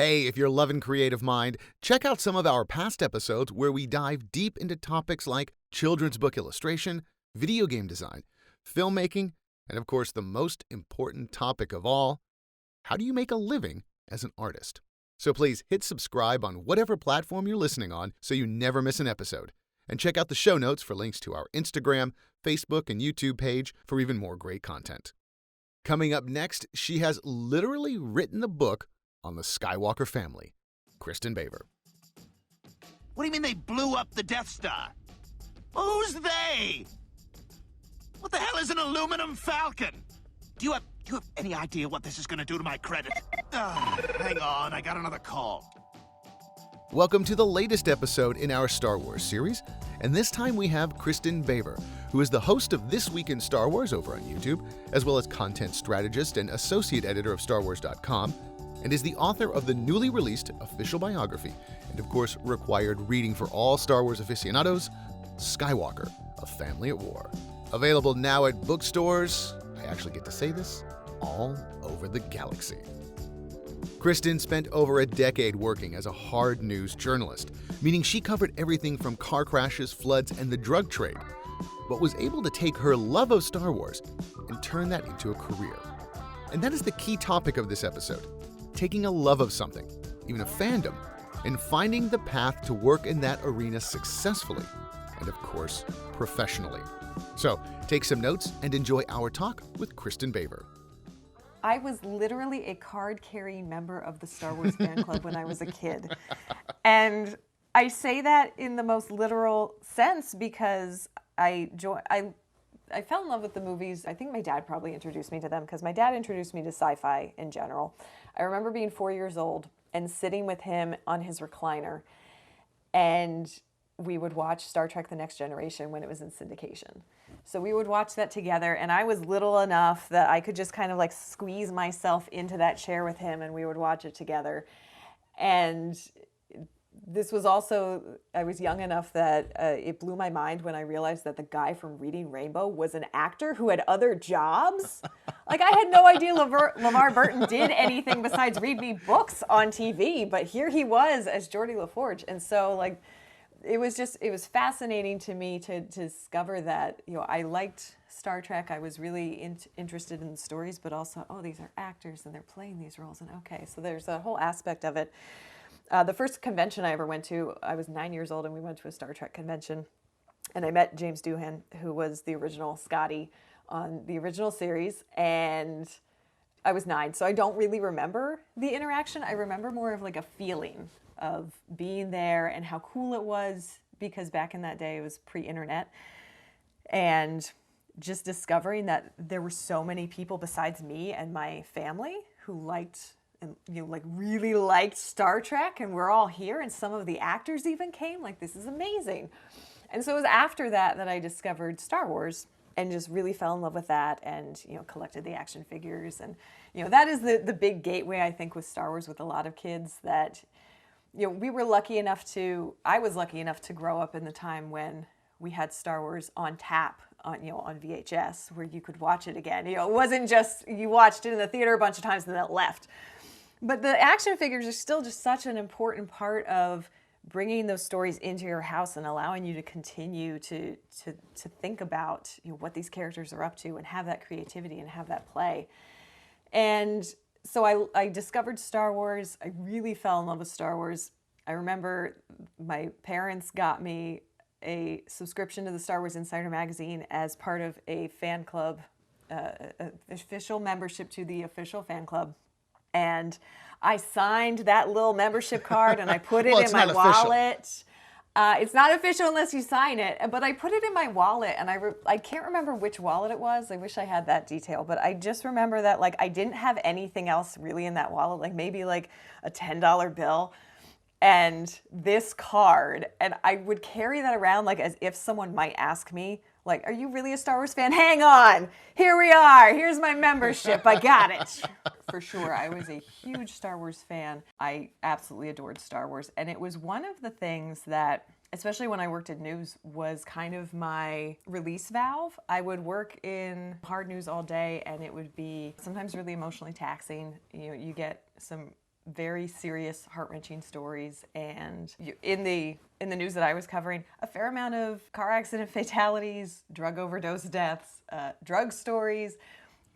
Hey, if you're loving Creative Mind, check out some of our past episodes where we dive deep into topics like children's book illustration, video game design, filmmaking, and of course, the most important topic of all, how do you make a living as an artist? So please hit subscribe on whatever platform you're listening on so you never miss an episode. And check out the show notes for links to our Instagram, Facebook, and YouTube page for even more great content. Coming up next, she has literally written the book on the Skywalker family, Kristin Baver. What do you mean they blew up the Death Star? Who's they? What the hell is an aluminum falcon? Do you have any idea what this is going to do to my credit? Hang on, I got another call. Welcome to the latest episode in our Star Wars series, and this time we have Kristin Baver, who is the host of This Week in Star Wars over on YouTube, as well as content strategist and associate editor of StarWars.com, and is the author of the newly released official biography, and of course required reading for all Star Wars aficionados, Skywalker, A Family at War. Available now at bookstores, I actually get to say this, all over the galaxy. Kristin spent over a decade working as a hard news journalist, meaning she covered everything from car crashes, floods, and the drug trade, but was able to take her love of Star Wars and turn that into a career. And that is the key topic of this episode, taking a love of something, even a fandom, and finding the path to work in that arena successfully, and of course, professionally. So, take some notes and enjoy our talk with Kristin Baver. I was literally a card-carrying member of the Star Wars fan club when I was a kid. And I say that in the most literal sense because I fell in love with the movies. I think my dad probably introduced me to them because my dad introduced me to sci-fi in general. I remember being 4 years old and sitting with him on his recliner, and we would watch Star Trek: The Next Generation when it was in syndication. So we would watch that together, and I was little enough that I could just kind of like squeeze myself into that chair with him, and we would watch it together. And this was also, I was young enough that it blew my mind when I realized that the guy from Reading Rainbow was an actor who had other jobs. Like, I had no idea LeVar Burton did anything besides read me books on TV, but here he was as Geordi LaForge. And so, like, it was fascinating to me to discover that, you know, I liked Star Trek. I was really interested in the stories, but also, oh, these are actors and they're playing these roles. And okay, so there's a whole aspect of it. The first convention I ever went to, I was 9 years old, and we went to a Star Trek convention. And I met James Doohan, who was the original Scotty on the original series. And I was 9, so I don't really remember the interaction. I remember more of like a feeling of being there and how cool it was, because back in that day it was pre-internet, and just discovering that there were so many people besides me and my family who liked and, you know, like really liked Star Trek, and we're all here, and some of the actors even came. Like, this is amazing. And so it was after that that I discovered Star Wars and just really fell in love with that, and, you know, collected the action figures. And, you know, that is the big gateway, I think, with Star Wars with a lot of kids, that, you know, I was lucky enough to grow up in the time when we had Star Wars on tap, on VHS, where you could watch it again. You know, it wasn't just you watched it in the theater a bunch of times and then it left. But the action figures are still just such an important part of bringing those stories into your house and allowing you to continue to think about, you know, what these characters are up to, and have that creativity and have that play. And so I discovered Star Wars. I really fell in love with Star Wars. I remember my parents got me a subscription to the Star Wars Insider magazine as part of a fan club, official membership to the official fan club. And I signed that little membership card and I put it in my wallet. It's not official unless you sign it, but I put it in my wallet, and I can't remember which wallet it was. I wish I had that detail, but I just remember that, like, I didn't have anything else really in that wallet, like maybe like a $10 bill and this card, and I would carry that around like as if someone might ask me, like, are you really a Star Wars fan? Hang on, here we are, here's my membership, I got it. For sure, I was a huge Star Wars fan. I absolutely adored Star Wars, and it was one of the things that, especially when I worked in news, was kind of my release valve. I would work in hard news all day, and it would be sometimes really emotionally taxing. You know, you get some very serious, heart-wrenching stories, and in the news that I was covering, a fair amount of car accident fatalities, drug overdose deaths, drug stories,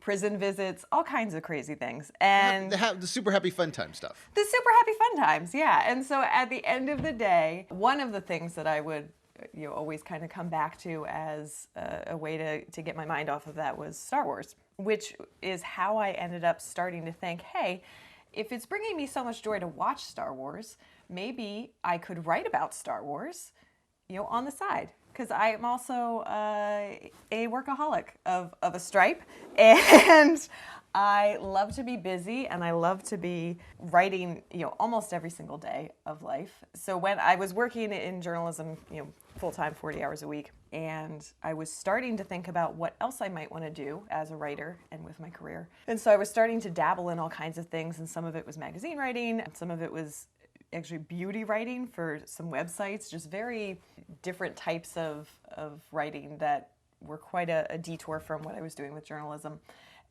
prison visits, all kinds of crazy things. And The super happy fun time stuff. the super happy fun times, yeah. And so at the end of the day, one of the things that I would always kind of come back to as a way to get my mind off of that was Star Wars, which is how I ended up starting to think, hey, if it's bringing me so much joy to watch Star Wars, maybe I could write about Star Wars, on the side. Because I am also a workaholic of a stripe, and I love to be busy, and I love to be writing, almost every single day of life. So when I was working in journalism, full-time, 40 hours a week, and I was starting to think about what else I might want to do as a writer and with my career. And so I was starting to dabble in all kinds of things, and some of it was magazine writing, and some of it was actually beauty writing for some websites, just very different types of writing that were quite a detour from what I was doing with journalism.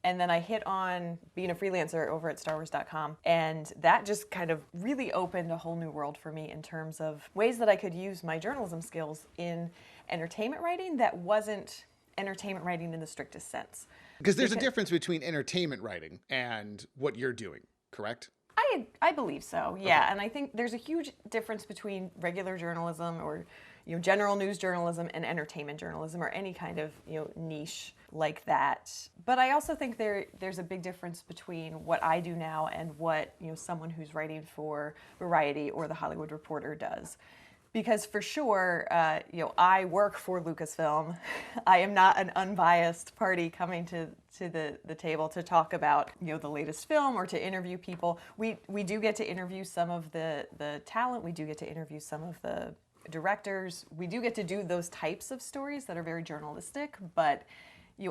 And then I hit on being a freelancer over at StarWars.com, and that just kind of really opened a whole new world for me in terms of ways that I could use my journalism skills in entertainment writing that wasn't entertainment writing in the strictest sense. Because there's a difference between entertainment writing and what you're doing, correct? I believe so, yeah. Okay. And I think there's a huge difference between regular journalism or general news journalism and entertainment journalism or any kind of niche like that. But I also think there's a big difference between what I do now and what someone who's writing for Variety or The Hollywood Reporter does. Because for sure, I work for Lucasfilm. I am not an unbiased party coming to the table to talk about the latest film or to interview people. We do get to interview some of the talent. We do get to interview some of the directors. We do get to do those types of stories that are very journalistic. But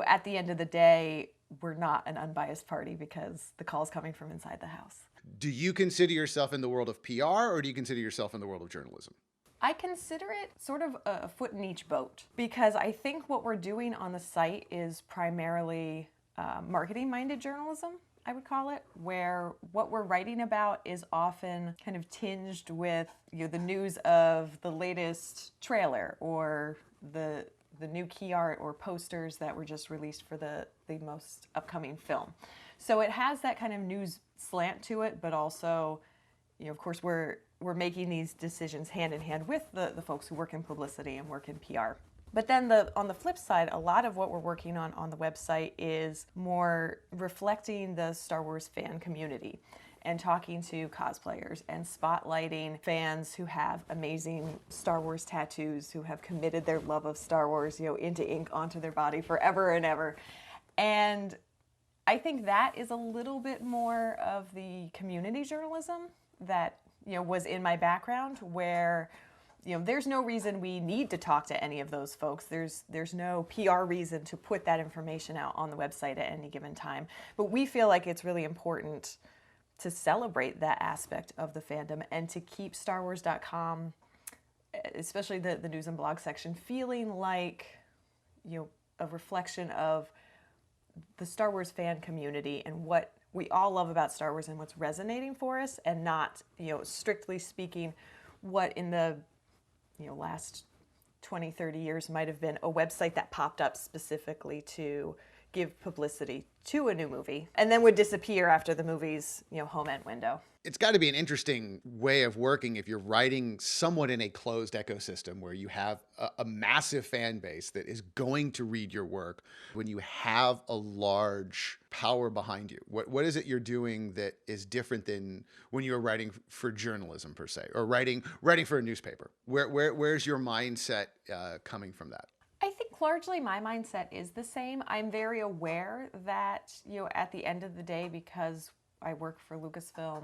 at the end of the day, we're not an unbiased party because the call's coming from inside the house. Do you consider yourself in the world of PR, or do you consider yourself in the world of journalism? I consider it sort of a foot in each boat, because I think what we're doing on the site is primarily marketing-minded journalism, I would call it, where what we're writing about is often kind of tinged with the news of the latest trailer or the new key art or posters that were just released for the most upcoming film. So it has that kind of news slant to it, but also, of course, we're making these decisions hand in hand with the folks who work in publicity and work in PR. But then on the flip side, a lot of what we're working on the website is more reflecting the Star Wars fan community and talking to cosplayers and spotlighting fans who have amazing Star Wars tattoos, who have committed their love of Star Wars, into ink onto their body forever and ever. And I think that is a little bit more of the community journalism that was in my background, where there's no reason we need to talk to any of those folks. There's no PR reason to put that information out on the website at any given time. But we feel like it's really important to celebrate that aspect of the fandom and to keep StarWars.com, especially the news and blog section, feeling like a reflection of the Star Wars fan community and what we all love about Star Wars and what's resonating for us, and not, strictly speaking, what in the, last 20, 30 years might have been a website that popped up specifically to give publicity to a new movie and then would disappear after the movie's, home end window. It's got to be an interesting way of working if you're writing somewhat in a closed ecosystem where you have a massive fan base that is going to read your work when you have a large power behind you. What is it you're doing that is different than when you're writing for journalism per se, or writing for a newspaper? Where's your mindset coming from that? I think largely my mindset is the same. I'm very aware that, at the end of the day, because I work for Lucasfilm,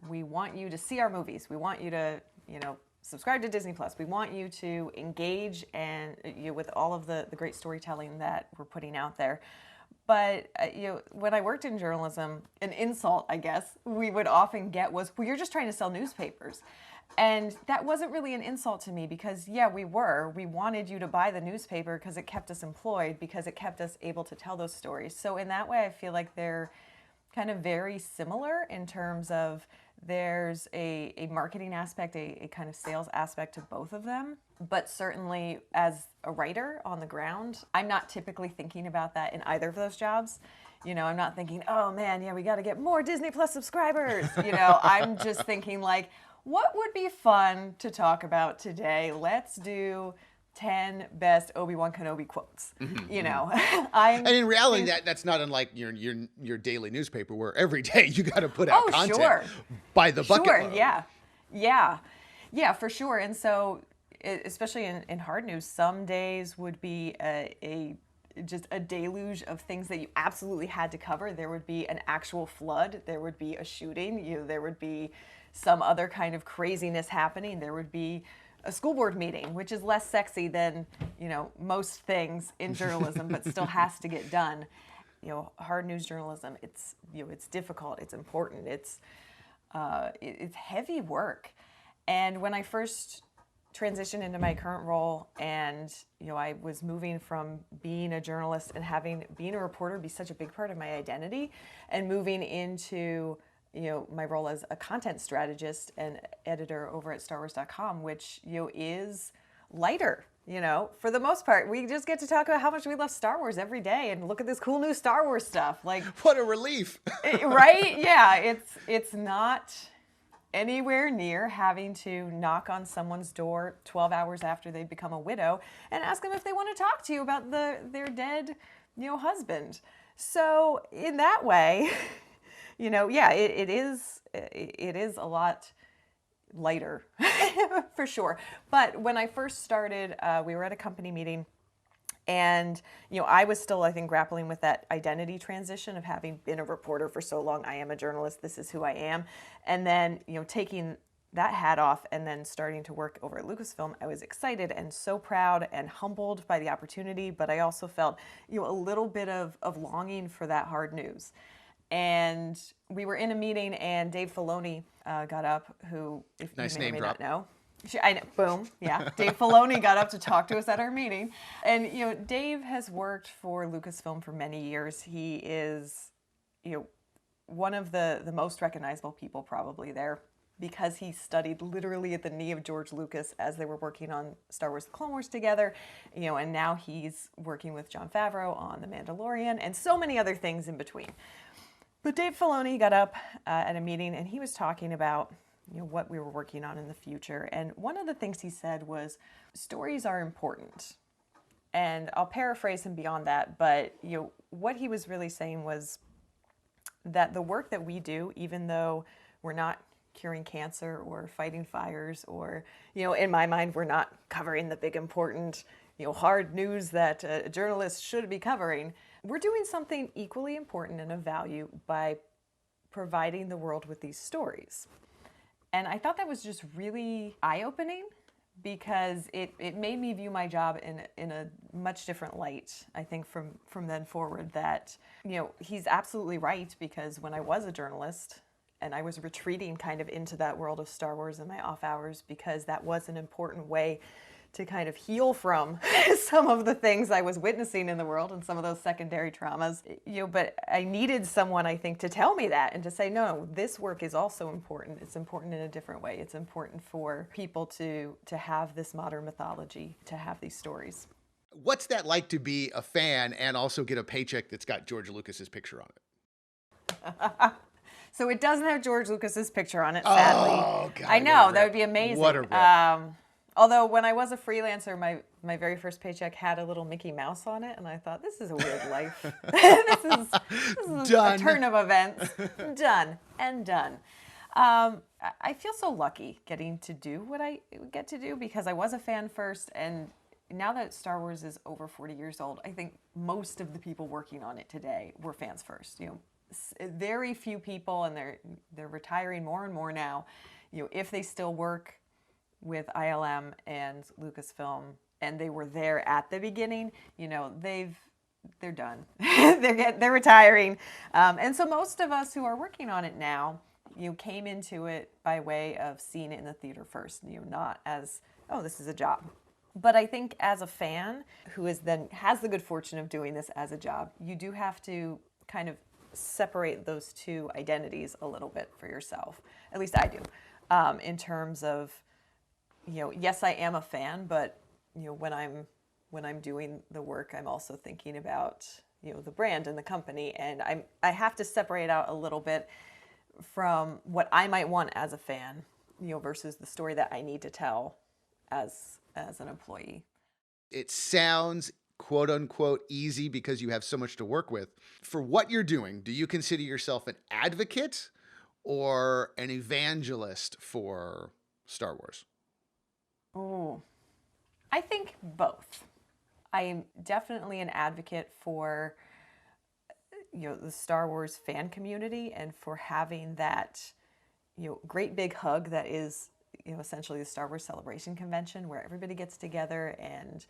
we want you to see our movies. We want you to, subscribe to Disney Plus. We want you to engage and with all of the great storytelling that we're putting out there. But when I worked in journalism, an insult, I guess, we would often get was, well, you're just trying to sell newspapers. And that wasn't really an insult to me, because, yeah, we wanted you to buy the newspaper because it kept us employed, because it kept us able to tell those stories. So in that way, I feel like they're kind of very similar in terms of there's a marketing aspect, a kind of sales aspect to both of them. But certainly as a writer on the ground, I'm not typically thinking about that in either of those jobs. You know, I'm not thinking, oh man, yeah, we got to get more Disney Plus subscribers. You know, I'm just thinking like, what would be fun to talk about today? Let's do 10 best Obi-Wan Kenobi quotes. You know, And in reality, that's not unlike your daily newspaper, where every day you got to put out content sure. by the bucket load. Yeah, for sure. And so, especially in hard news, some days would be just a deluge of things that you absolutely had to cover. There would be an actual flood. There would be a shooting. There would be some other kind of craziness happening. There would be a school board meeting, which is less sexy than, you know, most things in journalism, but still has to get done. You know, hard news journalism, it's, you know, it's difficult, it's important, it's heavy work. And when I first transitioned into my current role, and, you know, I was moving from being a journalist and being a reporter be such a big part of my identity, and moving into, you know, my role as a content strategist and editor over at StarWars.com, which, you know, is lighter. You know, for the most part, we just get to talk about how much we love Star Wars every day and look at this cool new Star Wars stuff. Like, what a relief. Right? Yeah, it's not anywhere near having to knock on someone's door 12 hours after they become a widow and ask them if they want to talk to you about their dead, you know, husband. So in that way, you know, yeah, it is a lot lighter for sure. But when I first started, we were at a company meeting, and, you know, I was still, I think, grappling with that identity transition of having been a reporter for so long. I am a journalist. This is who I am. And then, you know, taking that hat off and then starting to work over at Lucasfilm, I was excited and so proud and humbled by the opportunity. But I also felt, you know, a little bit of longing for that hard news. And we were in a meeting, and Dave Filoni got up, who, if nice you may or name may drop. not know, I know, boom, yeah. Dave Filoni got up to talk to us at our meeting. And, you know, Dave has worked for Lucasfilm for many years. He is, you know, one of the most recognizable people probably there, because he studied literally at the knee of George Lucas as they were working on Star Wars: The Clone Wars together, you know, and now he's working with Jon Favreau on The Mandalorian and so many other things in between. But Dave Filoni got up at a meeting, and he was talking about, you know, what we were working on in the future. And one of the things he said was, stories are important. And I'll paraphrase him beyond that, but, you know, what he was really saying was that the work that we do, even though we're not curing cancer or fighting fires, or, you know, in my mind, we're not covering the big important, you know, hard news that a journalist should be covering, we're doing something equally important and of value by providing the world with these stories. And I thought that was just really eye-opening, because it made me view my job in a much different light, I think, from then forward. That, you know, he's absolutely right, because when I was a journalist and I was retreating kind of into that world of Star Wars in my off hours, because that was an important way to kind of heal from some of the things I was witnessing in the world and some of those secondary traumas, you know, but I needed someone, I think, to tell me that and to say, no, this work is also important. It's important in a different way. It's important for people to have this modern mythology, to have these stories. What's that like to be a fan and also get a paycheck that's got George Lucas's picture on it? So it doesn't have George Lucas's picture on it, sadly. Oh, God, I know, that would be amazing. What a rip. Although when I was a freelancer, my very first paycheck had a little Mickey Mouse on it, and I thought, this is a weird life. this is a turn of events. Done and done. I feel so lucky getting to do what I get to do, because I was a fan first, and now that Star Wars is over 40 years old, I think most of the people working on it today were fans first. You know, very few people, and they're retiring more and more now. You know, if they still work with ILM and Lucasfilm, and they were there at the beginning, you know, they're done. they're retiring, and so most of us who are working on it now, you know, came into it by way of seeing it in the theater first. You know, not as, oh, this is a job. But I think as a fan who has the good fortune of doing this as a job, you do have to kind of separate those two identities a little bit for yourself. At least I do, in terms of, yes, I am a fan, but when I'm doing the work, I'm also thinking about the brand and the company, and I have to separate out a little bit from what I might want as a fan, versus the story that I need to tell as an employee. It sounds quote unquote easy because you have so much to work with. For what you're doing, do you consider yourself an advocate or an evangelist for Star Wars? Oh, I think both. I am definitely an advocate for the Star Wars fan community and for having that great big hug that is essentially the Star Wars Celebration Convention, where everybody gets together and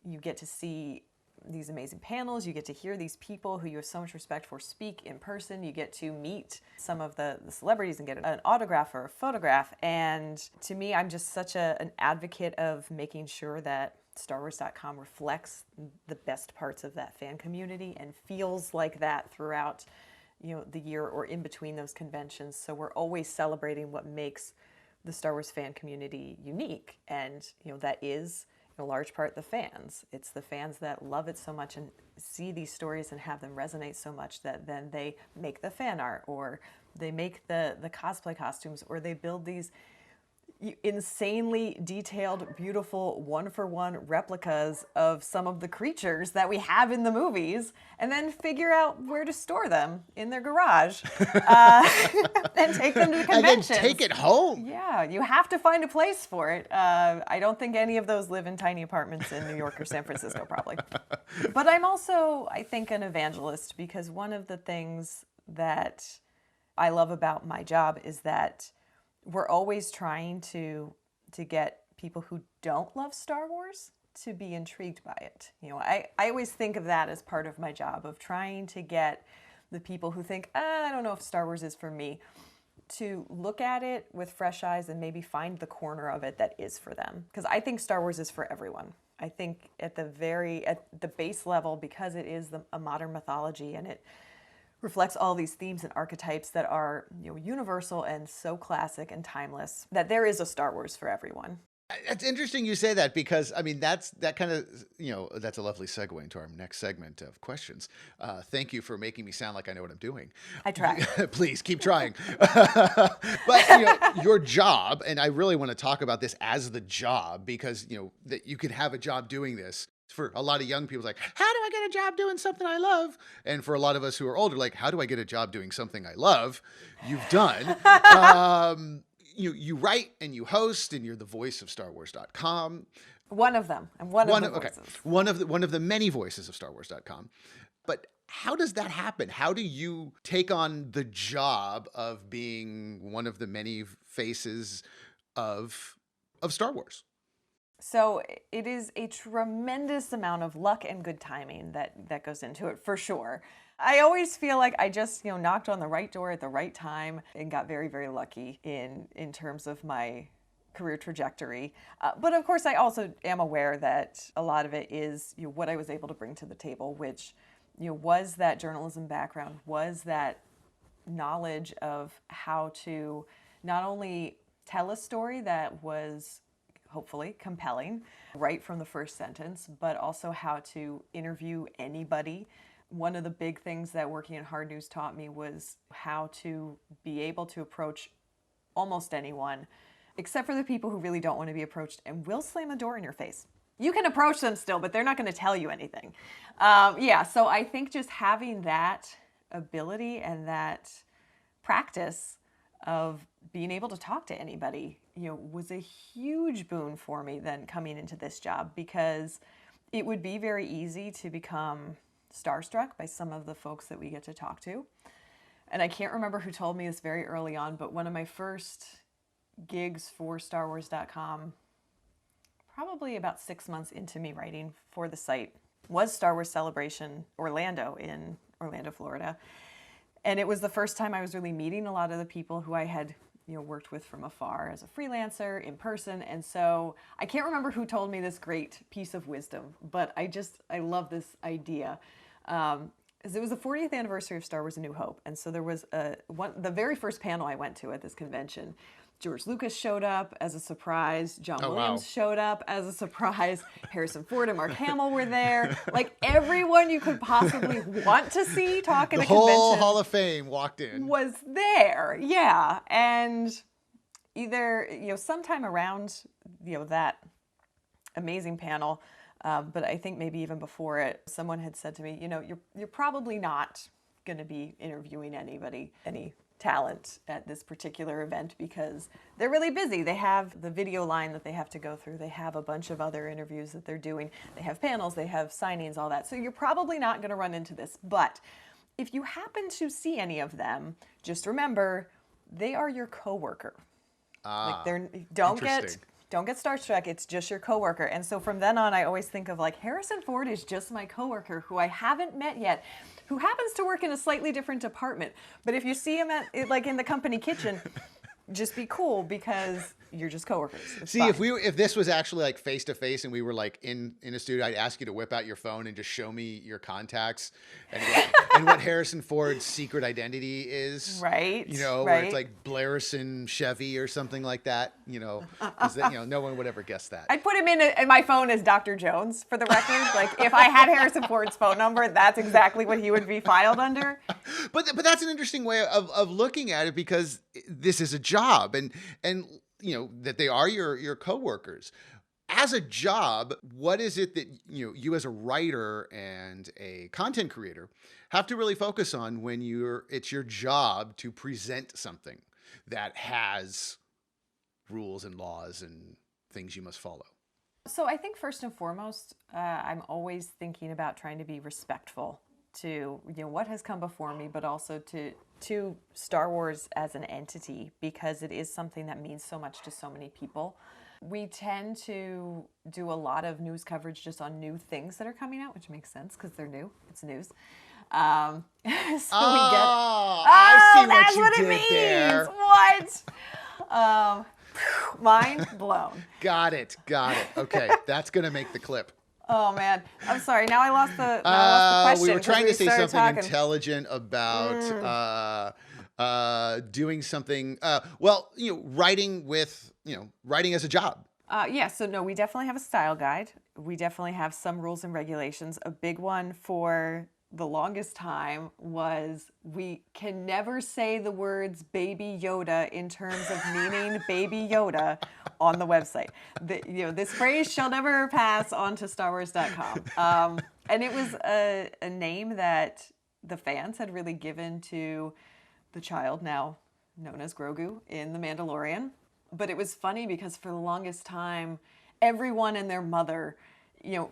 you get to see these amazing panels. You get to hear these people who you have so much respect for speak in person. You get to meet some of the celebrities and get an autograph or a photograph. And to me, I'm just such an advocate of making sure that StarWars.com reflects the best parts of that fan community and feels like that throughout the year or in between those conventions. So we're always celebrating what makes the Star Wars fan community unique. And that is in a large part the fans. It's the fans that love it so much and see these stories and have them resonate so much that then they make the fan art, or they make the cosplay costumes, or they build these insanely detailed, beautiful, one-for-one replicas of some of the creatures that we have in the movies, and then figure out where to store them in their garage, and take them to the convention. And then take it home. Yeah, you have to find a place for it. I don't think any of those live in tiny apartments in New York or San Francisco, probably. But I'm also, I think, an evangelist, because one of the things that I love about my job is that we're always trying to get people who don't love Star Wars to be intrigued by it. I always think of that as part of my job, of trying to get the people who think, I don't know if Star Wars is for me, to look at it with fresh eyes and maybe find the corner of it that is for them. Because I think Star Wars is for everyone. I think at the base level, because it is a modern mythology and it reflects all these themes and archetypes that are universal and so classic and timeless, that there is a Star Wars for everyone. It's interesting you say that, because that's a lovely segue into our next segment of questions. Thank you for making me sound like I know what I'm doing. I try. Please keep trying. But your job, and I really want to talk about this as the job, because that you can have a job doing this. For a lot of young people, like, how do I get a job doing something I love? And for a lot of us who are older, like, how do I get a job doing something I love? You've done. You write and you host, and you're the voice of StarWars.com. One of them. I'm one of the voices. Okay. One of the many voices of StarWars.com. But how does that happen? How do you take on the job of being one of the many faces of Star Wars? So it is a tremendous amount of luck and good timing that goes into it, for sure. I always feel like I just knocked on the right door at the right time and got very, very lucky in terms of my career trajectory. But of course, I also am aware that a lot of it is what I was able to bring to the table, which was that journalism background, was that knowledge of how to not only tell a story that was hopefully compelling right from the first sentence, but also how to interview anybody. One of the big things that working at Hard News taught me was how to be able to approach almost anyone, except for the people who really don't want to be approached and will slam a door in your face. You can approach them still, but they're not going to tell you anything. So I think just having that ability and that practice of being able to talk to anybody, was a huge boon for me then coming into this job, because it would be very easy to become starstruck by some of the folks that we get to talk to. And I can't remember who told me this very early on, but one of my first gigs for StarWars.com, probably about 6 months into me writing for the site, was Star Wars Celebration Orlando in Orlando, Florida. And it was the first time I was really meeting a lot of the people who I had worked with from afar as a freelancer in person. And so I can't remember who told me this great piece of wisdom, but I love this idea. it was the 40th anniversary of Star Wars: A New Hope, and so there was the very first panel I went to at this convention. George Lucas showed up as a surprise. John Williams showed up as a surprise. Harrison Ford and Mark Hamill were there. Like everyone you could possibly want to see talk at a convention. The whole Hall of Fame walked in. Was there, yeah. And either, sometime around, that amazing panel, but I think maybe even before it, someone had said to me, you're probably not going to be interviewing any talent at this particular event because they're really busy. They have the video line that they have to go through. They have a bunch of other interviews that they're doing. They have panels, they have signings, all that. So you're probably not going to run into this. But if you happen to see any of them, just remember they are your coworker. Don't get starstruck. It's just your coworker. And so from then on, I always think of like Harrison Ford is just my coworker who I haven't met yet, who happens to work in a slightly different department. But if you see him in the company kitchen, just be cool because you're just coworkers. It's See, fine. if this was actually like face to face and we were like in a studio, I'd ask you to whip out your phone and just show me your contacts and what Harrison Ford's secret identity is. Right. Where it's like Blairson Chevy or something like that. 'cause that, no one would ever guess that. I'd put him in my phone as Dr. Jones for the record. Like if I had Harrison Ford's phone number, that's exactly what he would be filed under. But that's an interesting way of looking at it because this is a job and that they are your coworkers. As a job, what is it that you as a writer and a content creator have to really focus on when it's your job to present something that has rules and laws and things you must follow? So I think first and foremost, I'm always thinking about trying to be respectful to what has come before me, but also to Star Wars as an entity, because it is something that means so much to so many people. We tend to do a lot of news coverage just on new things that are coming out, which makes sense because they're new. It's news. So we get. I see that's what you it did means. there. What? Mind blown. Got it. Okay, that's gonna make the clip. Oh man, I'm sorry. Now I lost the question. We were trying to say started something talking. intelligent about doing something. Writing as a job. So no, we definitely have a style guide. We definitely have some rules and regulations. A big one for the longest time was we can never say the words Baby Yoda in terms of meaning Baby Yoda on the website. This phrase shall never pass onto StarWars.com. And it was a name that the fans had really given to the child now known as Grogu in The Mandalorian. But it was funny because for the longest time, everyone and their mother,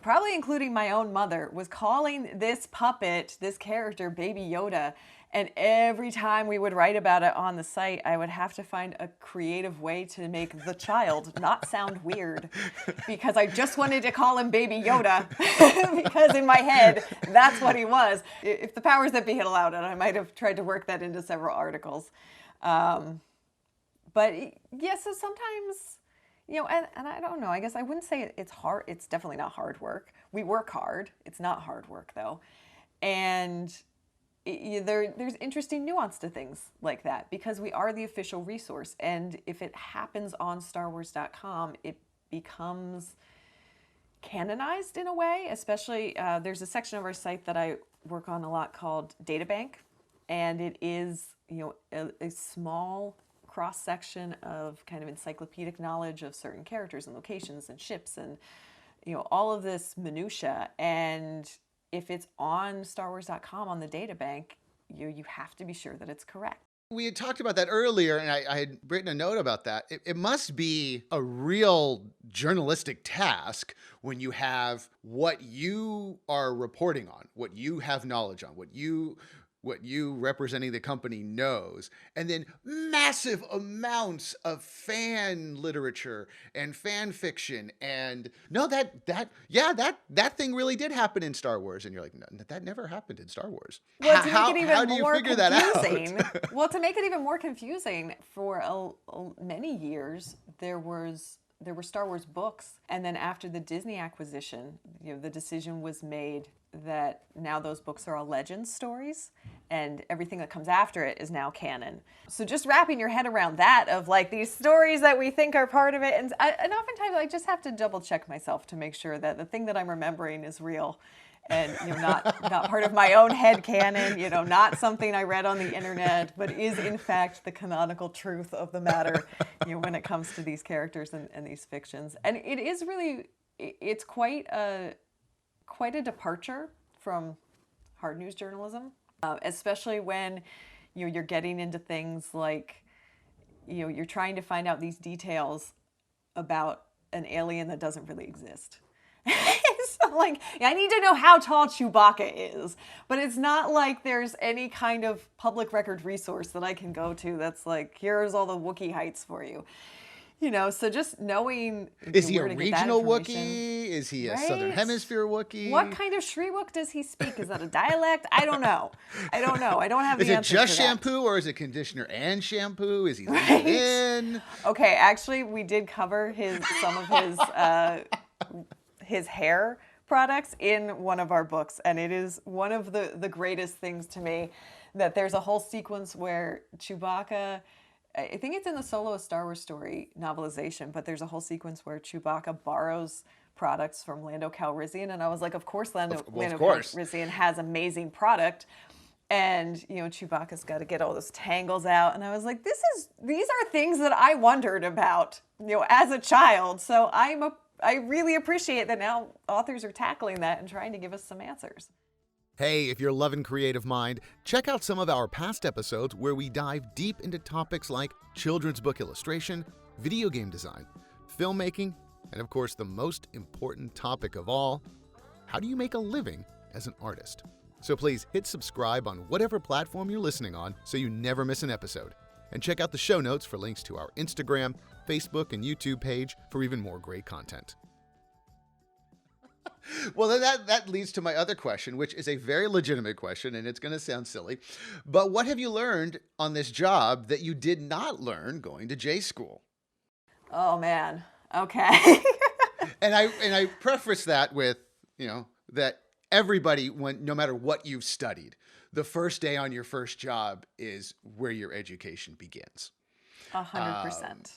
probably including my own mother, was calling this puppet, this character, Baby Yoda. And every time we would write about it on the site, I would have to find a creative way to make the child not sound weird, because I just wanted to call him Baby Yoda because in my head, that's what he was. If the powers that be had allowed it, I might have tried to work that into several articles. But yes, so sometimes, and I don't know, I guess I wouldn't say it's hard. It's definitely not hard work. We work hard. It's not hard work though. And there's interesting nuance to things like that because we are the official resource. And if it happens on StarWars.com, it becomes canonized in a way, especially there's a section of our site that I work on a lot called Databank. And it is, a small cross-section of kind of encyclopedic knowledge of certain characters and locations and ships and all of this minutia. And if it's on StarWars.com on the databank, you have to be sure that it's correct. We had talked about that earlier, and I had written a note about that. It must be a real journalistic task when you have what you are reporting on, what you have knowledge on, what you representing the company knows, and then massive amounts of fan literature and fan fiction. And no, that thing really did happen in Star Wars. And you're like, no, that never happened in Star Wars. Well, to make it even how do you more figure that confusing, out? well, to make it even more confusing, for many years, there was there were Star Wars books, and then after the Disney acquisition, the decision was made that now those books are all legends stories, and everything that comes after it is now canon. So just wrapping your head around that of like these stories that we think are part of it, and oftentimes I just have to double check myself to make sure that the thing that I'm remembering is real. And not part of my own head canon, not something I read on the internet, but is in fact the canonical truth of the matter, when it comes to these characters and these fictions. And it is really, it's quite a departure from hard news journalism, especially when you're getting into things like, you're trying to find out these details about an alien that doesn't really exist. So like, I need to know how tall Chewbacca is, but it's not like there's any kind of public record resource that I can go to that's like, here's all the Wookiee heights for you. So just knowing Is he a where to get that regional information. Wookiee? Is he a Right? Southern Hemisphere Wookiee? What kind of Shriwook does he speak? Is that a dialect? I don't know. I don't have Is the it answer just to that. shampoo, or is it conditioner and shampoo? Is he leaning in? Okay, actually, we did cover some of his hair products in one of our books, and it is one of the greatest things to me that there's a whole sequence where Chewbacca, I think it's in the Solo a Star Wars Story novelization, but there's a whole sequence where Chewbacca borrows products from Lando Calrissian, and I was like, of course Lando Calrissian has amazing product. And Chewbacca's got to get all those tangles out, and I was like, these are things that I wondered about, as a child. So I really appreciate that now authors are tackling that and trying to give us some answers. Hey, if you're loving Creative Mind, check out some of our past episodes where we dive deep into topics like children's book illustration, video game design, filmmaking, and of course the most important topic of all, how do you make a living as an artist? So please hit subscribe on whatever platform you're listening on so you never miss an episode. And check out the show notes for links to our Instagram, Facebook, and YouTube page for even more great content. Well, then that leads to my other question, which is a very legitimate question, and it's going to sound silly. But what have you learned on this job that you did not learn going to J school? Oh, man. Okay. And I preface that with, that everybody, no matter what you've studied, the first day on your first job is where your education begins. 100%.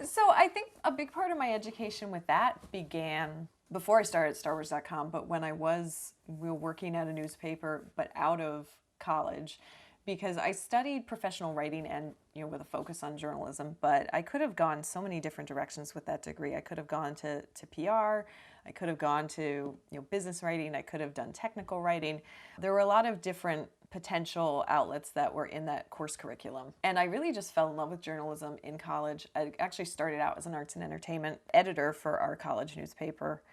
So I think a big part of my education with that began before I started StarWars.com, but when I was working at a newspaper, but out of college, because I studied professional writing and with a focus on journalism, but I could have gone so many different directions with that degree. I could have gone to PR, I could have gone to business writing, I could have done technical writing. There were a lot of different potential outlets that were in that course curriculum. And I really just fell in love with journalism in college. I actually started out as an arts and entertainment editor for our college newspaper.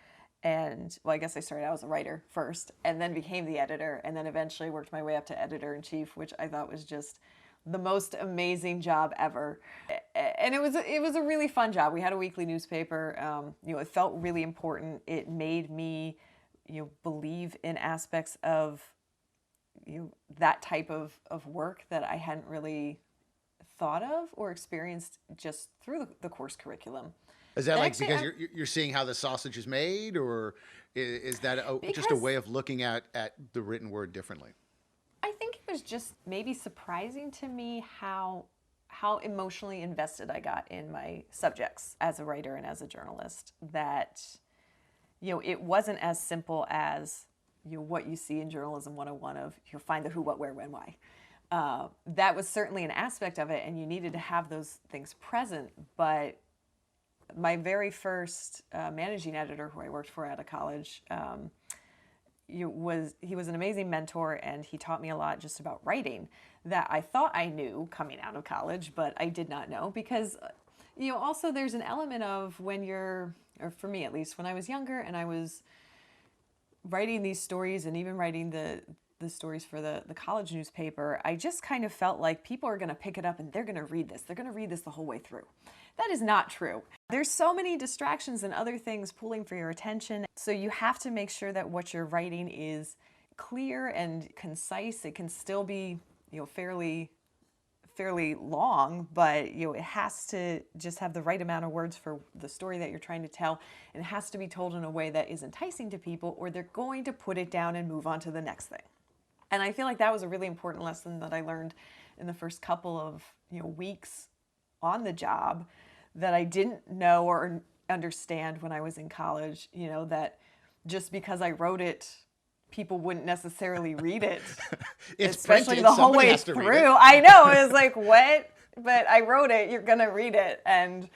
And well, I guess I started out as a writer first and then became the editor, and then eventually worked my way up to editor-in-chief, which I thought was just the most amazing job ever. And it was a really fun job. We had a weekly newspaper. It felt really important. It made me believe in aspects of that type of work that I hadn't really thought of or experienced just through the course curriculum. Is that like because you're seeing how the sausage is made, or is that just a way of looking at the written word differently? I think it was just maybe surprising to me how emotionally invested I got in my subjects as a writer and as a journalist, that it wasn't as simple as what you see in Journalism 101 of find the who, what, where, when, why. That was certainly an aspect of it, and you needed to have those things present. But my very first managing editor, who I worked for out of college, he was an amazing mentor, and he taught me a lot just about writing that I thought I knew coming out of college, but I did not know, because also there's an element of when you're, or for me at least, when I was younger and I was writing these stories and even writing the stories for the college newspaper, I just kind of felt like people are going to pick it up and they're going to read this. They're going to read this the whole way through. That is not true. There's so many distractions and other things pulling for your attention. So you have to make sure that what you're writing is clear and concise. It can still be, fairly fairly long, but it has to just have the right amount of words for the story that you're trying to tell, and it has to be told in a way that is enticing to people, or they're going to put it down and move on to the next thing. And I feel like that was a really important lesson that I learned in the first couple of weeks on the job that I didn't know or understand when I was in college, that just because I wrote it, people wouldn't necessarily read it. Especially printed. the whole Somebody way has to read through. it. I know. It was like, what? But I wrote it. You're going to read it. And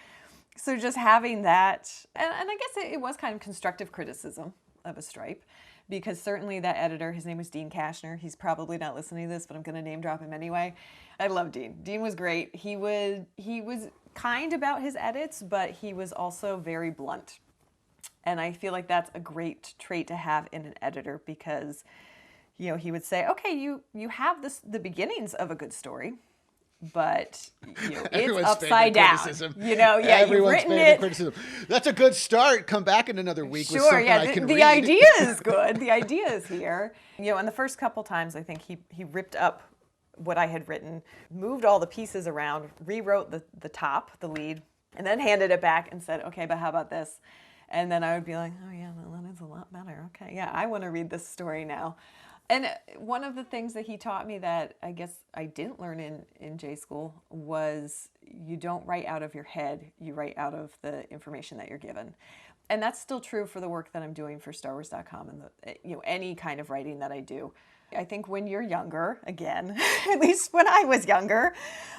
so just having that, and I guess it was kind of constructive criticism of a stripe, because certainly that editor, his name was Dean Kashner. He's probably not listening to this, but I'm going to name drop him anyway. I love Dean. Dean was great. He was kind about his edits, but he was also very blunt. And I feel like that's a great trait to have in an editor, because, he would say, okay, you have the beginnings of a good story, but it's upside down. Criticism. Everyone's you've written it. Criticism. That's a good start. Come back in another week with Sure, something yeah. I can The read. idea is good. The idea is here. And the first couple times, I think he ripped up what I had written, moved all the pieces around, rewrote the top, the lead, and then handed it back and said, okay, but how about this? And then I would be like, oh yeah, well, that is a lot better. Okay, yeah, I want to read this story now. And one of the things that he taught me that I guess I didn't learn in J school was you don't write out of your head, you write out of the information that you're given. And that's still true for the work that I'm doing for StarWars.com and any kind of writing that I do. I think when you're younger, again, at least when I was younger,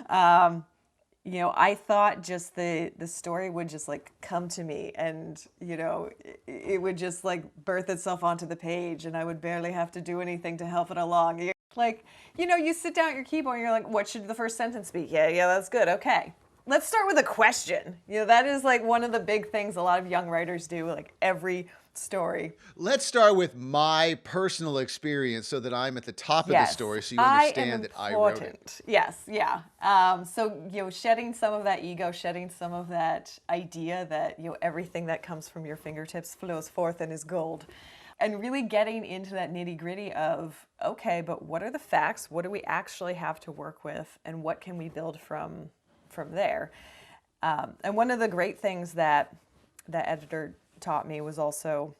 I thought just the story would just like come to me, and it would just like birth itself onto the page, and I would barely have to do anything to help it along. Like, you sit down at your keyboard and you're like, what should the first sentence be? Yeah, that's good. Okay. Let's start with a question. That is like one of the big things a lot of young writers do, like every story. Let's start with my personal experience so that I'm at the top of the story, so you understand that I wrote it. Yes, yeah. So, shedding some of that ego, shedding some of that idea that, everything that comes from your fingertips flows forth and is gold. And really getting into that nitty-gritty of, okay, but what are the facts? What do we actually have to work with? And what can we build from there? And one of the great things that editor taught me was also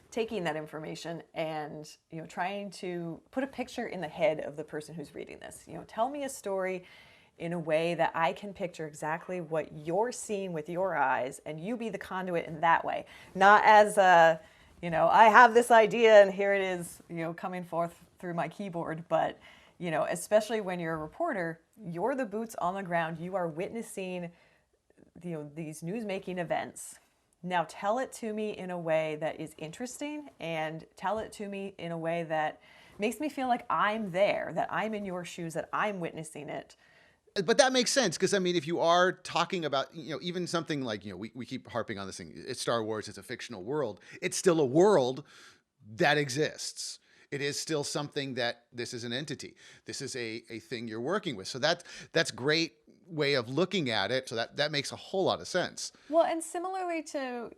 taking that information and trying to put a picture in the head of the person who's reading this. Tell me a story in a way that I can picture exactly what you're seeing with your eyes, and you be the conduit in that way, not as I have this idea and here it is coming forth through my keyboard, but especially when you're a reporter, you're the boots on the ground. You are witnessing these news-making events. Now tell it to me in a way that is interesting, and tell it to me in a way that makes me feel like I'm there, that I'm in your shoes, that I'm witnessing it. But that makes sense, because, I mean, if you are talking about, even something like, we keep harping on this thing, it's Star Wars, it's a fictional world. It's still a world that exists. It is still something that this is an entity. This is a thing you're working with. So that's great way of looking at it. So that makes a whole lot of sense. Well, and similarly to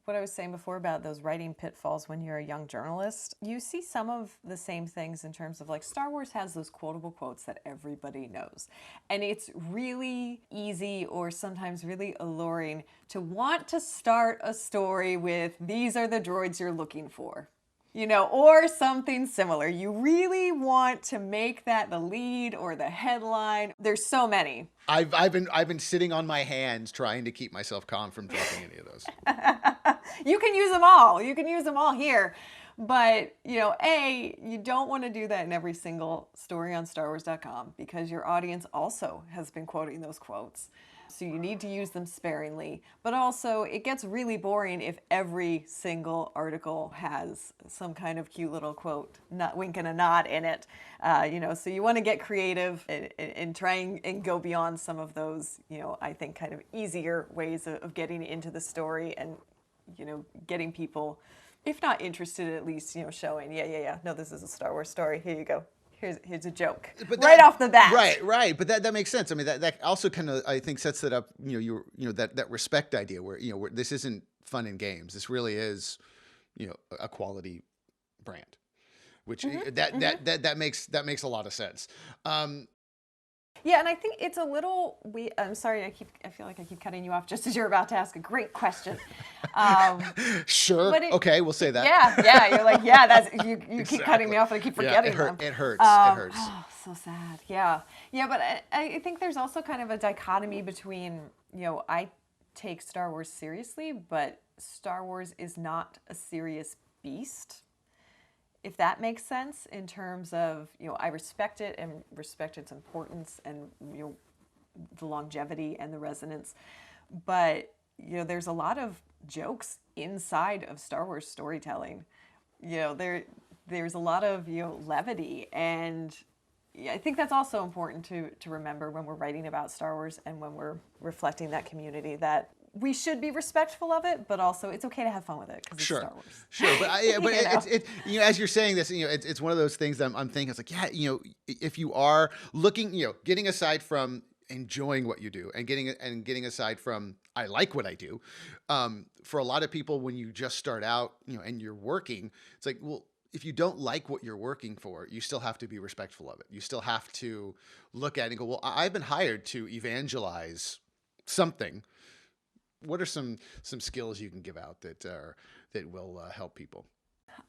what I was saying before about those writing pitfalls when you're a young journalist, you see some of the same things in terms of like Star Wars has those quotable quotes that everybody knows. And it's really easy or sometimes really alluring to want to start a story with, these are the droids you're looking for. Or something similar. You really want to make that the lead or the headline. There's so many. I've been sitting on my hands trying to keep myself calm from dropping any of those. You can use them all. You can use them all here. But, you don't want to do that in every single story on StarWars.com, because your audience also has been quoting those quotes. So you need to use them sparingly. But also, it gets really boring if every single article has some kind of cute little quote, not wink and a nod in it. So you want to get creative and try and go beyond some of those, I think kind of easier ways of getting into the story and, getting people, if not interested, at least, showing, no, this is a Star Wars story. Here you go. Here's a joke. But right off the bat. Right. But that makes sense. I mean, that also kind of, I think, sets it up, that respect idea where, where this isn't fun and games. This really is, a quality brand, which that makes a lot of sense. Yeah, and I think it's a little. I'm sorry, I feel like I keep cutting you off just as you're about to ask a great question. Um, Sure. but it, Okay, we'll say that. yeah, you're like, yeah, that's you. You keep cutting Exactly. me off, and I keep Yeah, forgetting it them. it hurts. It hurts. Oh, so sad. Yeah, yeah, but I think there's also kind of a dichotomy between, I take Star Wars seriously, but Star Wars is not a serious beast, if that makes sense, in terms of, I respect it and respect its importance and, the longevity and the resonance. But, there's a lot of jokes inside of Star Wars storytelling. There's a lot of, levity. And I think that's also important to remember when we're writing about Star Wars and when we're reflecting that community, that we should be respectful of it, but also it's okay to have fun with it because it's Star Wars. Sure, but but You know? it's as you're saying this, it's one of those things that I'm thinking. It's like, yeah, if you are looking, getting aside from enjoying what you do and getting aside from I like what I do, for a lot of people when you just start out, and you're working, it's like, well, if you don't like what you're working for, you still have to be respectful of it. You still have to look at it and go, well, I've been hired to evangelize something. What are some skills you can give out that will help people?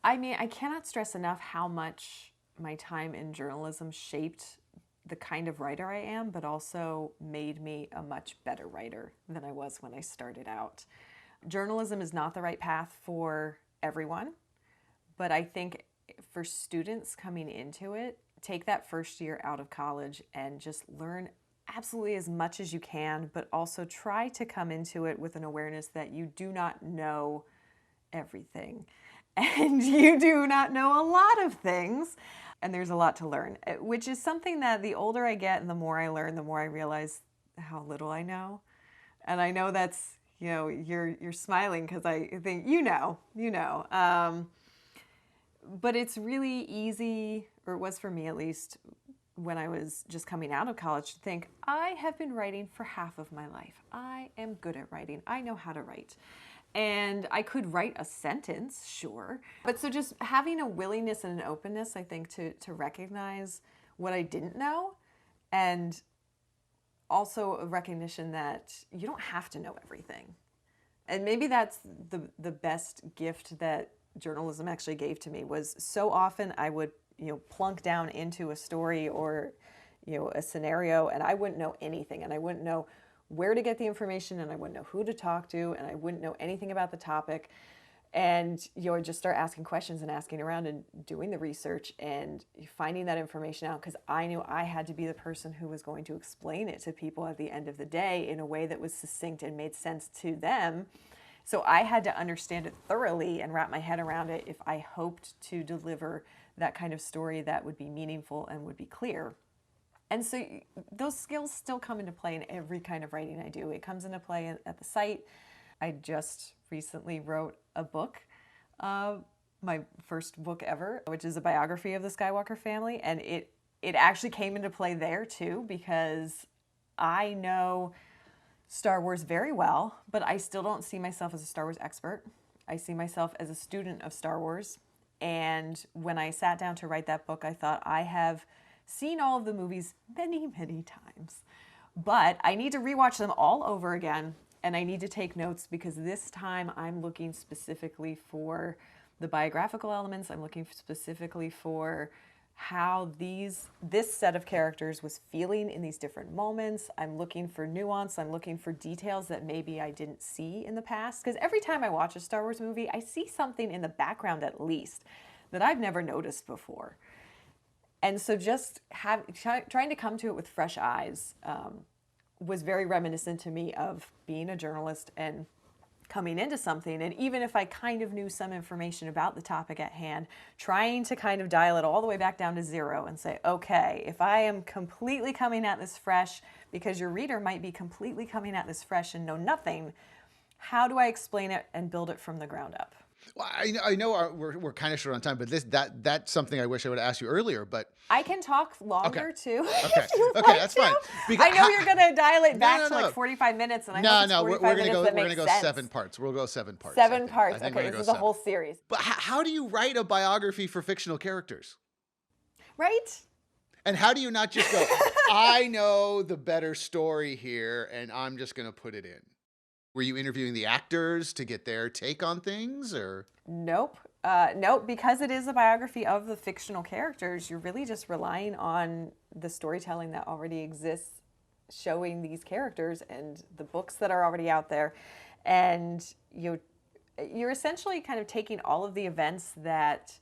I mean, I cannot stress enough how much my time in journalism shaped the kind of writer I am, but also made me a much better writer than I was when I started out. Journalism is not the right path for everyone, but I think for students coming into it, take that first year out of college and just learn absolutely as much as you can, but also try to come into it with an awareness that you do not know everything and you do not know a lot of things, and there's a lot to learn, which is something that the older I get and the more I learn, the more I realize how little I know. And I know that's, you're smiling because I think but it's really easy, or it was for me at least, when I was just coming out of college, to think, I have been writing for half of my life. I am good at writing. I know how to write. And I could write a sentence, sure. But so just having a willingness and an openness, I think, to recognize what I didn't know, and also a recognition that you don't have to know everything. And maybe that's the best gift that journalism actually gave to me, was so often I would plunk down into a story or, a scenario, and I wouldn't know anything, and I wouldn't know where to get the information, and I wouldn't know who to talk to, and I wouldn't know anything about the topic. And I'd just start asking questions and asking around and doing the research and finding that information out, because I knew I had to be the person who was going to explain it to people at the end of the day in a way that was succinct and made sense to them. So I had to understand it thoroughly and wrap my head around it if I hoped to deliver that kind of story that would be meaningful and would be clear. And so those skills still come into play in every kind of writing I do. It comes into play at the site. I just recently wrote a book, my first book ever, which is a biography of the Skywalker family. And it actually came into play there too, because I know Star Wars very well, but I still don't see myself as a Star Wars expert. I see myself as a student of Star Wars. And when I sat down to write that book, I thought, I have seen all of the movies many, many times, but I need to rewatch them all over again, and I need to take notes, because this time I'm looking specifically for the biographical elements. I'm looking specifically for how this set of characters was feeling in these different moments. I'm looking for nuance. I'm looking for details that maybe I didn't see in the past, because every time I watch a Star Wars movie, I see something in the background at least that I've never noticed before. And so just trying to come to it with fresh eyes was very reminiscent to me of being a journalist and coming into something. And even if I kind of knew some information about the topic at hand, trying to kind of dial it all the way back down to zero and say, okay, if I am completely coming at this fresh, because your reader might be completely coming at this fresh and know nothing, how do I explain it and build it from the ground up? Well, I know we're kind of short on time, but that's something I wish I would have asked you earlier. But I can talk longer too. Okay, Okay, that's fine. I know you're gonna dial it back to like 45 minutes, and I hope it's 45 minutes that makes sense. 7 parts. We'll go 7 parts. 7 parts. I think Okay, this is a whole series. But how do you write a biography for fictional characters? Right? And how do you not just go, I know the better story here, and I'm just going to put it in. Were you interviewing the actors to get their take on things, or? Nope. Nope, because it is a biography of the fictional characters, you're really just relying on the storytelling that already exists, showing these characters and the books that are already out there. And you're essentially kind of taking all of the events that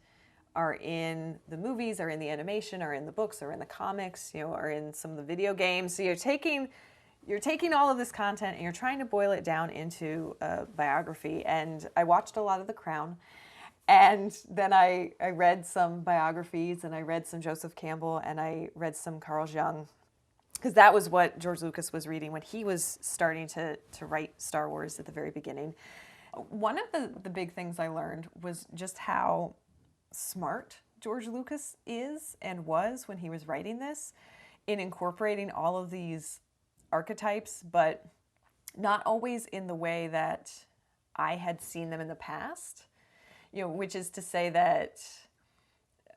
are in the movies, or in the animation, or in the books, or in the comics, or in some of the video games. So you're taking all of this content and you're trying to boil it down into a biography. And I watched a lot of The Crown. And then I read some biographies, and I read some Joseph Campbell, and I read some Carl Jung, because that was what George Lucas was reading when he was starting to write Star Wars at the very beginning. One of the big things I learned was just how smart George Lucas is and was when he was writing this, in incorporating all of these archetypes, but not always in the way that I had seen them in the past. Which is to say that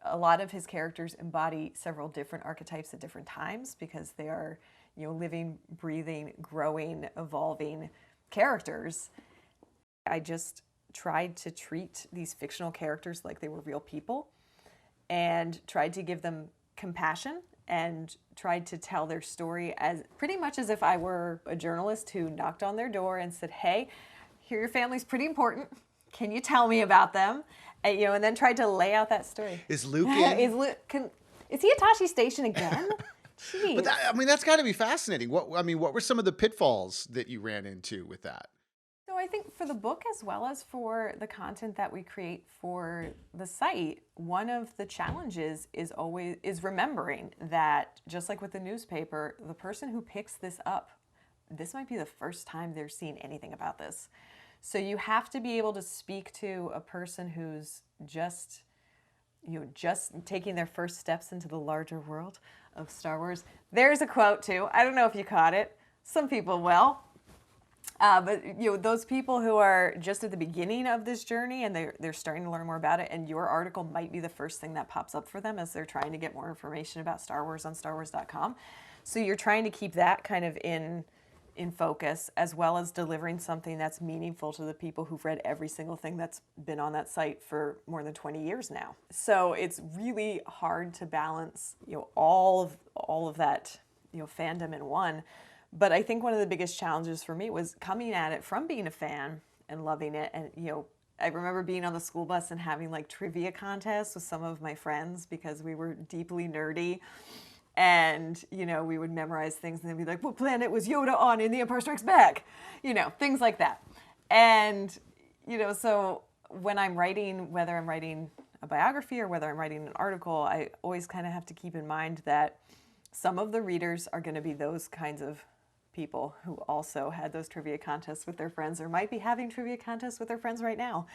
a lot of his characters embody several different archetypes at different times, because they are, living, breathing, growing, evolving characters. I just tried to treat these fictional characters like they were real people, and tried to give them compassion, and tried to tell their story as pretty much as if I were a journalist who knocked on their door and said, "Hey, here, your family's pretty important. Can you tell me about them?" And then tried to lay out that story. Is Luke in? Is he at Tashi Station again? Jeez. But that's got to be fascinating. What were some of the pitfalls that you ran into with that? So I think for the book, as well as for the content that we create for the site, one of the challenges is remembering that, just like with the newspaper, the person who picks this up, this might be the first time they're seeing anything about this. So you have to be able to speak to a person who's just taking their first steps into the larger world of Star Wars. There's a quote too. I don't know if you caught it. Some people will. But those people who are just at the beginning of this journey, and they're starting to learn more about it, and your article might be the first thing that pops up for them as they're trying to get more information about Star Wars on StarWars.com. So you're trying to keep that kind of in focus, as well as delivering something that's meaningful to the people who've read every single thing that's been on that site for more than 20 years now. So it's really hard to balance, all of that, fandom in one. But I think one of the biggest challenges for me was coming at it from being a fan and loving it. And, I remember being on the school bus and having like trivia contests with some of my friends, because we were deeply nerdy. And, we would memorize things and then be like, what planet was Yoda on in The Empire Strikes Back? Things like that. And, so when I'm writing, whether I'm writing a biography or whether I'm writing an article, I always kind of have to keep in mind that some of the readers are going to be those kinds of people who also had those trivia contests with their friends, or might be having trivia contests with their friends right now.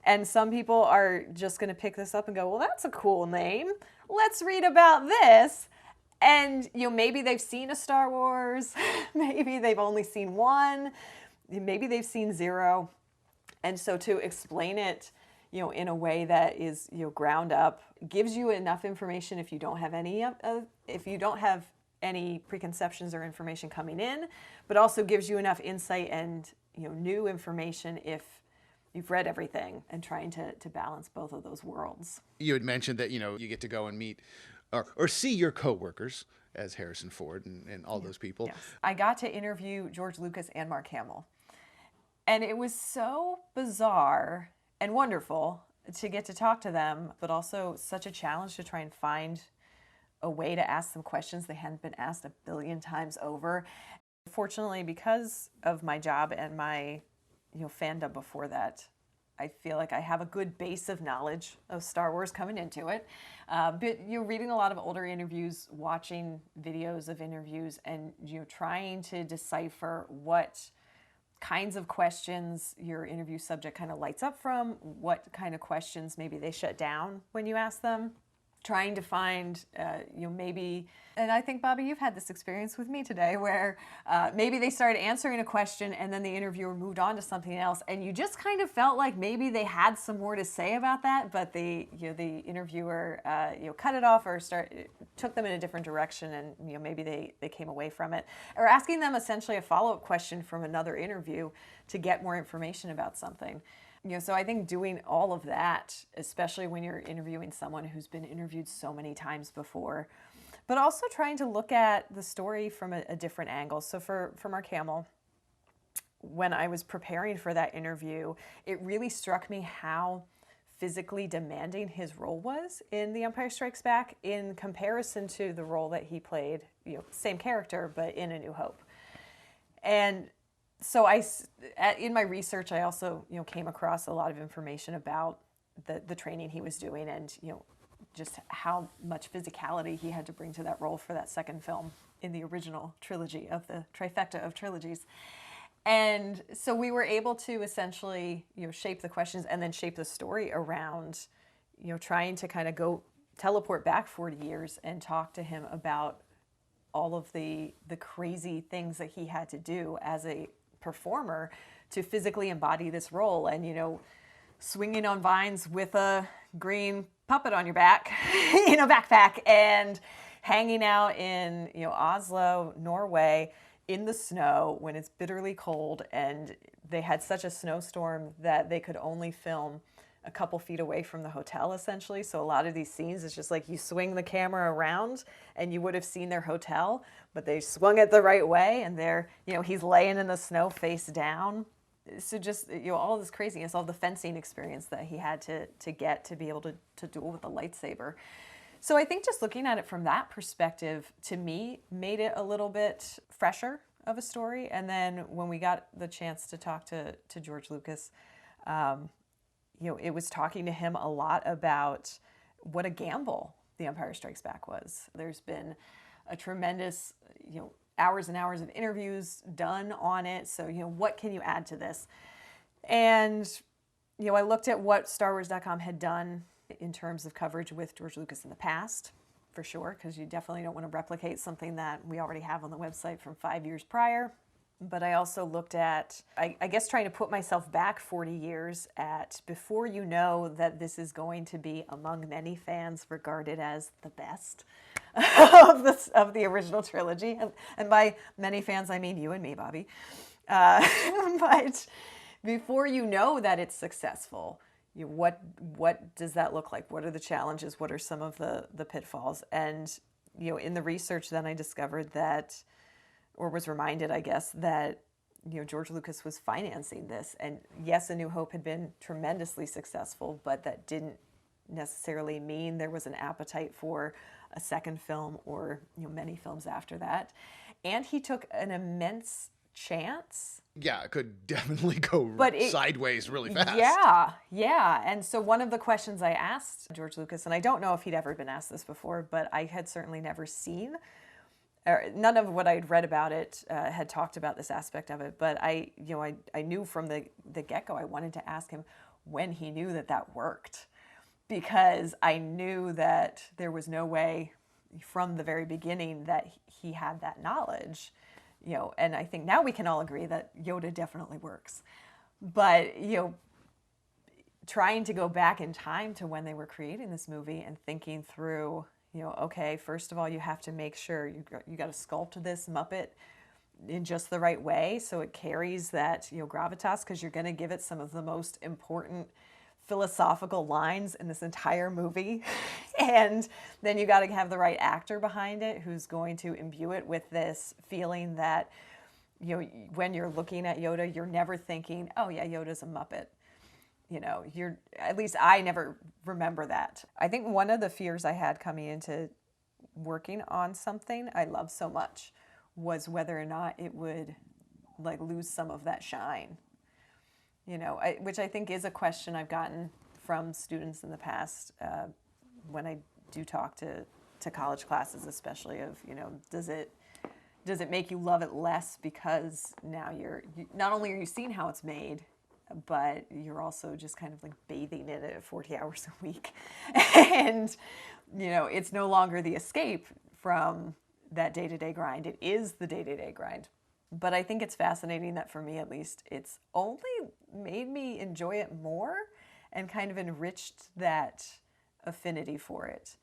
And some people are just going to pick this up and go, well, that's a cool name. Let's read about this. And, maybe they've seen a Star Wars, maybe they've only seen one, maybe they've seen zero. And so to explain it, in a way that is, ground up, gives you enough information if you don't have any preconceptions or information coming in, but also gives you enough insight and, new information if you've read everything, and trying to balance both of those worlds. You had mentioned that, you get to go and meet or see your coworkers as Harrison Ford and all those people. Yes. I got to interview George Lucas and Mark Hamill. And it was so bizarre and wonderful to get to talk to them, but also such a challenge to try and find a way to ask them questions they hadn't been asked a billion times over. Fortunately, because of my job and my fandom before that, I feel like I have a good base of knowledge of Star Wars coming into it. But you're reading a lot of older interviews, watching videos of interviews, and trying to decipher what kinds of questions your interview subject kind of lights up from, what kind of questions maybe they shut down when you ask them. trying to find, maybe, and I think, Bobby, you've had this experience with me today where maybe they started answering a question and then the interviewer moved on to something else, and you just kind of felt like maybe they had some more to say about that, but the interviewer cut it off or took them in a different direction, and maybe they came away from it, or asking them essentially a follow-up question from another interview to get more information about something. So I think doing all of that, especially when you're interviewing someone who's been interviewed so many times before, but also trying to look at the story from a different angle. So for Mark Hamill, when I was preparing for that interview, it really struck me how physically demanding his role was in The Empire Strikes Back in comparison to the role that he played, same character, but in A New Hope. And so in my research, I also, came across a lot of information about the training he was doing and, just how much physicality he had to bring to that role for that second film in the original trilogy of the trifecta of trilogies. And so we were able to essentially, shape the questions and then shape the story around, trying to kind of go teleport back 40 years and talk to him about all of the crazy things that he had to do as a performer to physically embody this role, and swinging on vines with a green puppet on your back, backpack, and hanging out in Oslo, Norway, in the snow when it's bitterly cold, and they had such a snowstorm that they could only film a couple feet away from the hotel, essentially. So a lot of these scenes, it's just like you swing the camera around and you would have seen their hotel, but they swung it the right way, and they're, he's laying in the snow face down. So just, all this craziness, all the fencing experience that he had to get to be able to duel with a lightsaber. So I think just looking at it from that perspective, to me, made it a little bit fresher of a story. And then when we got the chance to talk to George Lucas, it was talking to him a lot about what a gamble The Empire Strikes Back was. There's been a tremendous, hours and hours of interviews done on it. So, what can you add to this? And, I looked at what StarWars.com had done in terms of coverage with George Lucas in the past, for sure, because you definitely don't want to replicate something that we already have on the website from 5 years prior. But I also looked at, I guess, trying to put myself back 40 years at before you know that this is going to be, among many fans, regarded as the best of the original trilogy. And by many fans, I mean you and me, Bobby. But before you know that it's successful, what does that look like? What are the challenges? What are some of the pitfalls? And, in the research, then I discovered that, or was reminded, I guess, that George Lucas was financing this. And yes, A New Hope had been tremendously successful, but that didn't necessarily mean there was an appetite for a second film or many films after that. And he took an immense chance. Yeah, it could definitely go sideways really fast. Yeah. And so one of the questions I asked George Lucas, and I don't know if he'd ever been asked this before, but I had certainly never seen, none of what I'd read about it had talked about this aspect of it, but I knew from the get-go I wanted to ask him when he knew that worked, because I knew that there was no way from the very beginning that he had that knowledge, and I think now we can all agree that Yoda definitely works, but trying to go back in time to when they were creating this movie and thinking through, okay, first of all, you have to make sure you got to sculpt this Muppet in just the right way so it carries that, gravitas, because you're going to give it some of the most important philosophical lines in this entire movie. And then you got to have the right actor behind it who's going to imbue it with this feeling that, when you're looking at Yoda, you're never thinking, oh yeah, Yoda's a Muppet. At least I never remember that. I think one of the fears I had coming into working on something I love so much was whether or not it would lose some of that shine, which I think is a question I've gotten from students in the past when I do talk to college classes, especially of, does it make you love it less because now you're not only are you seeing how it's made, but you're also just kind of like bathing in it 40 hours a week. And, it's no longer the escape from that day-to-day grind. It is the day-to-day grind. But I think it's fascinating that for me, at least, it's only made me enjoy it more and kind of enriched that affinity for it.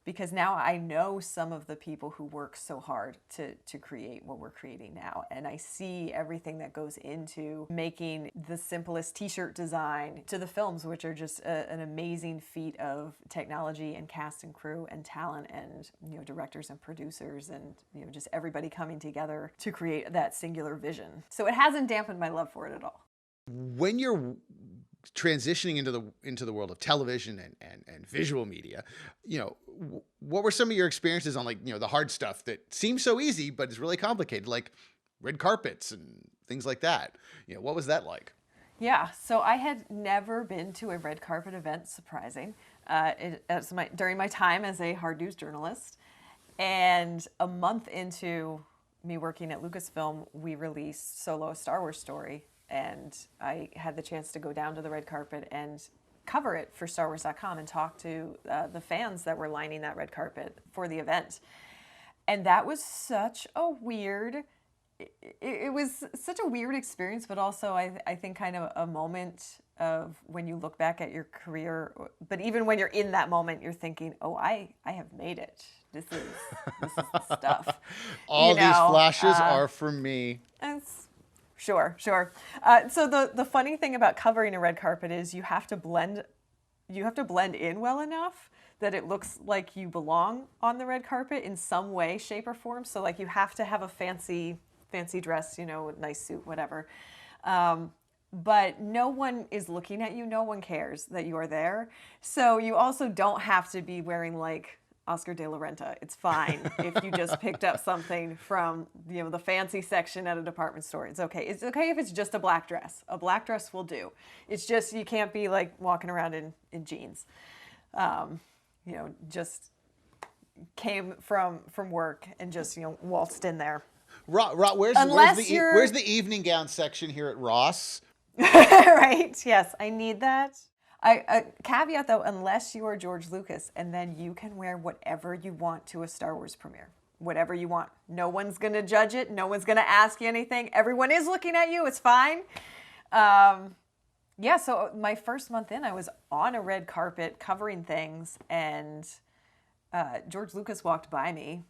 Because now I know some of the people who work so hard to create what we're creating now. And I see everything that goes into making the simplest t-shirt design to the films, which are just an amazing feat of technology and cast and crew and talent and, directors and producers and, just everybody coming together to create that singular vision. So it hasn't dampened my love for it at all. When you're transitioning into the world of television and visual media, what were some of your experiences on the hard stuff that seems so easy but is really complicated, like red carpets and things like that? What was that like? Yeah, so I had never been to a red carpet event, surprising, during my time as a hard news journalist. And a month into me working at Lucasfilm, we released Solo: A Star Wars Story. And I had the chance to go down to the red carpet and cover it for StarWars.com and talk to the fans that were lining that red carpet for the event. And that was such a weird, it was such a weird experience, but also I think kind of a moment of when you look back at your career, but even when you're in that moment, you're thinking, oh, I have made it. This is the stuff. All these flashes are for me. Sure. So the funny thing about covering a red carpet is you have to blend in well enough that it looks like you belong on the red carpet in some way, shape, or form. So you have to have a fancy dress, nice suit, whatever. But no one is looking at you. No one cares that you are there. So you also don't have to be wearing Oscar de la Renta. It's fine if you just picked up something from the fancy section at a department store. It's okay. It's okay if it's just a black dress. A black dress will do. It's just you can't be walking around in jeans. Just came from work and just waltzed in there. Where's the evening gown section here at Ross? Right. Yes, I need that. A caveat though, unless you are George Lucas, and then you can wear whatever you want to a Star Wars premiere. Whatever you want. No one's going to judge it. No one's going to ask you anything. Everyone is looking at you. It's fine. So my first month in, I was on a red carpet covering things, and George Lucas walked by me.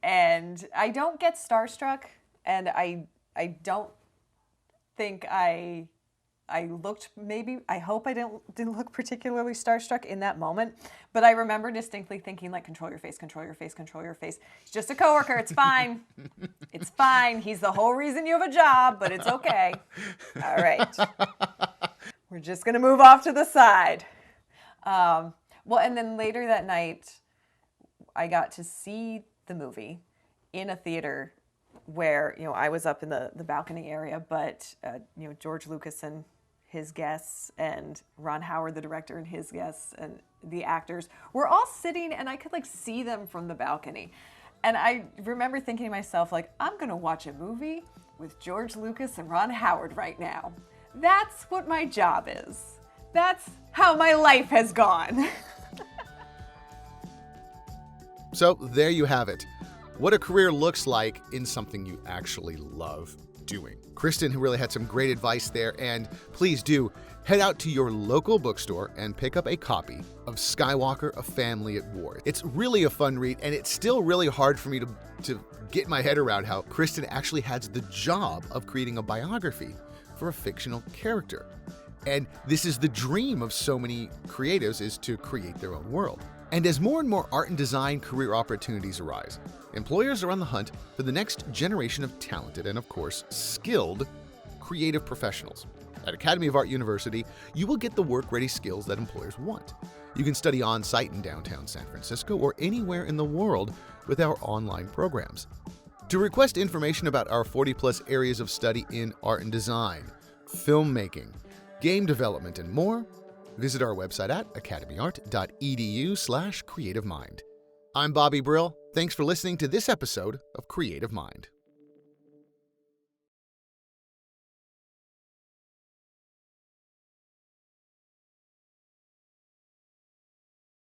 And I don't get starstruck, and I don't think I looked, I hope I didn't look particularly starstruck in that moment, but I remember distinctly thinking control your face, control your face, control your face. It's just a coworker, it's fine. It's fine. He's the whole reason you have a job, but it's okay. All right. We're just going to move off to the side. And then later that night, I got to see the movie in a theater where, I was up in the balcony area, but, George Lucas and his guests and Ron Howard, the director, and his guests and the actors were all sitting, and I could see them from the balcony. And I remember thinking to myself, I'm going to watch a movie with George Lucas and Ron Howard right now. That's what my job is. That's how my life has gone. So there you have it. What a career looks like in something you actually love doing. Kristen, who really had some great advice there, and please do head out to your local bookstore and pick up a copy of Skywalker: A Family at War. It's really a fun read, and it's still really hard for me to get my head around how Kristen actually has the job of creating a biography for a fictional character. And this is the dream of so many creatives, is to create their own world. And as more and more art and design career opportunities arise, employers are on the hunt for the next generation of talented and, of course, skilled creative professionals. At Academy of Art University, you will get the work-ready skills that employers want. You can study on-site in downtown San Francisco or anywhere in the world with our online programs. To request information about our 40-plus areas of study in art and design, filmmaking, game development, and more, visit our website at academyart.edu/creativemind. I'm Bobby Brill. Thanks for listening to this episode of Creative Mind.